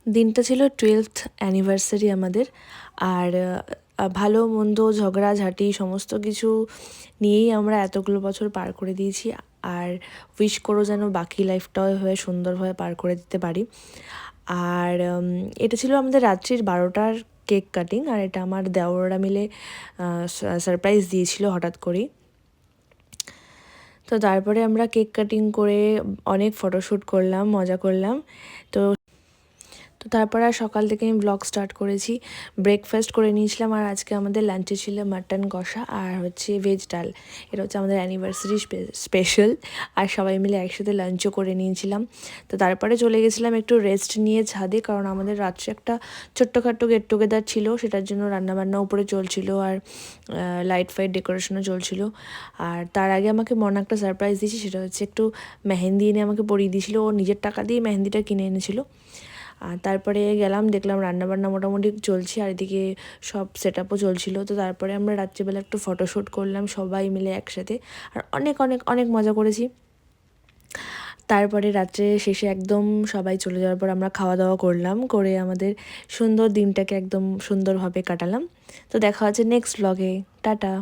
দিনটা ছিল 12th anniversary আমাদের। আর ভালো মন্দ ঝগড়াঝাটি সমস্ত কিছু নিয়েই আমরা এতগুলো বছর পার করে দিয়েছি। আর উইশ করো যেন বাকি লাইফটাও হয়ে সুন্দরভাবে পার করে দিতে পারি। আর এটা ছিল আমাদের রাত্রির 12টার কেক কাটিং। আর এটা আমার দেওররা মিলে সারপ্রাইজ দিয়েছিল হঠাৎ করেই। তো তারপরে আমরা কেক কাটিং করে অনেক ফটোশ্যুট করলাম, মজা করলাম। তো তারপর আর সকাল থেকে আমি ব্লগ স্টার্ট করেছি। ব্রেকফাস্ট করে নিয়েছিলাম, আর আজকে আমাদের লাঞ্চে ছিল মাটন কষা আর হচ্ছে ভেজ ডাল। এটা হচ্ছে আমাদের অ্যানিভার্সারি স্পেশাল। আর সবাই মিলে একসাথে লাঞ্চও করে নিয়েছিলাম। তো তারপরে চলে গেছিলাম একটু রেস্ট নিয়ে ছাদে, কারণ আমাদের রাত্রে একটা ছোট্টখাট্টো গেট টুগেদার ছিল, সেটার জন্য রান্নাবান্না উপরে চলছিল আর লাইট ফাইট ডেকোরেশনও চলছিল। আর তার আগে আমাকে মনে একটা সারপ্রাইজ দিয়েছি, সেটা হচ্ছে একটু মেহেন্দি এনে আমাকে পরিয়ে দিয়েছিল। ও নিজের টাকা দিয়ে মেহেন্দিটা কিনে এনেছিল। আর তারপরে গেলাম, দেখলাম রান্নাবান্না মোটামুটি চলছে আর এদিকে সব সেট আপও চলছিল। তো তারপরে আমরা রাত্রিবেলা একটু ফটোশ্যুট করলাম সবাই মিলে একসাথে, আর অনেক অনেক অনেক মজা করেছি। তারপরে রাত্রে শেষে একদম সবাই চলে যাওয়ার পর আমরা খাওয়া দাওয়া করলাম, করে আমাদের সুন্দর দিনটাকে একদম সুন্দরভাবে কাটালাম। তো দেখা হচ্ছে নেক্সট ব্লগে। টাটা।